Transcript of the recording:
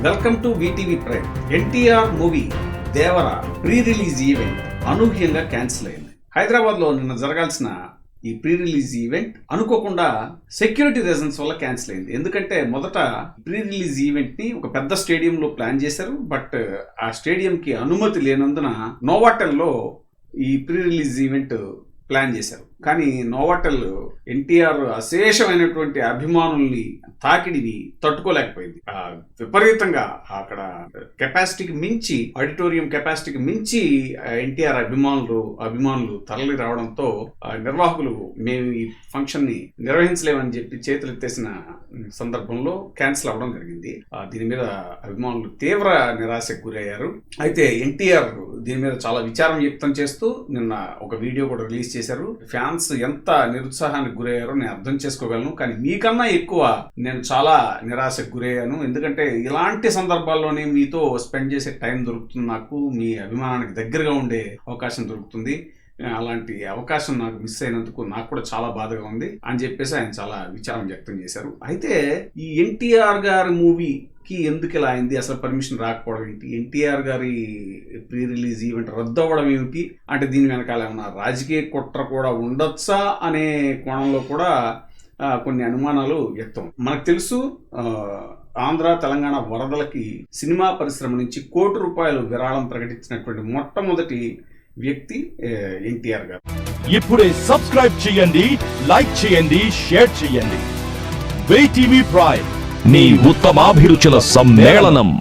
Welcome to VTV prime. NTR movie Devara pre release event అనూహ్యంగా cancel అయింది. హైదరాబాద్ లో నిన్న జరగాల్సిన ఈ ప్రీ రిలీజ్ ఈవెంట్ అనుకోకుండా సెక్యూరిటీ రీజన్స్ వల్ల క్యాన్సిల్ అయింది. ఎందుకంటే మొదట ప్రీ రిలీజ్ ఈవెంట్ ని ఒక పెద్ద స్టేడియంలో ప్లాన్ చేశారు. బట్ ఆ స్టేడియం కి అనుమతి లేనందున నోవాటెల్ లో ఈ ప్రీ రిలీజ్ ఈవెంట్ ప్లాన్ చేశారు. కానీ నోవాటెల్ ఎన్టీఆర్ అశేషమైనటువంటి అభిమానుల్ని తాకిడిని తట్టుకోలేకపోయింది. విపరీతంగా అక్కడ కెపాసిటీకి మించి, ఆడిటోరియం కెపాసిటీకి మించి ఎన్టీఆర్ అభిమానులు తరలి రావడంతో నిర్వాహకులు మేము ఈ ఫంక్షన్ ని నిర్వహించలేమని చెప్పి చేతులు ఎత్తేసిన సందర్భంలో క్యాన్సిల్ అవ్వడం జరిగింది. దీని మీద అభిమానులు తీవ్ర నిరాశకు గురయ్యారు. అయితే ఎన్టీఆర్ దీని మీద చాలా విచారం వ్యక్తం చేస్తూ నిన్న ఒక వీడియో కూడా రిలీజ్ చేశారు. ఫ్యాన్స్ ఎంత నిరుత్సాహానికి గురయ్యారో నేను అర్థం చేసుకోగలను. కానీ మీకన్నా ఎక్కువ నేను చాలా నిరాశకు గురయ్యాను. ఎందుకంటే ఇలాంటి సందర్భాల్లోనే మీతో స్పెండ్ చేసే టైం దొరుకుతుంది, నాకు మీ అభిమానానికి దగ్గరగా ఉండే అవకాశం దొరుకుతుంది. అలాంటి అవకాశం నాకు మిస్ అయినందుకు నాకు కూడా చాలా బాధగా ఉంది అని చెప్పేసి ఆయన చాలా విచారం వ్యక్తం చేశారు. అయితే ఈ ఎన్టీఆర్ గారి మూవీకి ఎందుకు ఇలా అయింది, అసలు పర్మిషన్ రాకపోవడం ఏంటి, ఎన్టీఆర్ గారి ప్రీ రిలీజ్ ఈవెంట్ రద్దు అవ్వడం ఏమిటి, అంటే దీని వెనకాల ఏమన్నా రాజకీయ కుట్ర కూడా ఉండొచ్చా అనే కోణంలో కూడా కొన్ని అనుమానాలు వ్యక్తం. మనకు తెలుసు, ఆంధ్ర తెలంగాణ వరదలకి సినిమా పరిశ్రమ నుంచి ₹1 కోటి విరాళం ప్రకటించినటువంటి మొట్టమొదటి వ్యక్తి ఎన్టీఆర్ గారు. ఇప్పుడే సబ్స్క్రైబ్ చేయండి, లైక్ చేయండి, షేర్ చేయండి. వీటీవీ ప్రైమ్, నీ ఉత్తమాభిరుచుల సమ్మేళనం.